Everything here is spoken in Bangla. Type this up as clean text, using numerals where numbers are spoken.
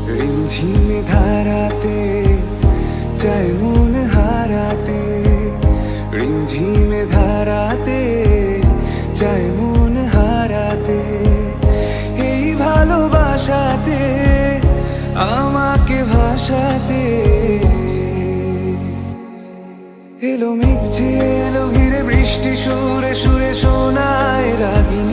রিমঝিমে ধারাতে চাই মন হারাতে, রিমঝিমে ধারাতে চাই মন হারাতে। এই ভালোবাসাতে আমাকে ভাসাতে এলো মেঘ যে এলো ঘিরে, বৃষ্টি সুরে সুরে শোনায় রাগিনী।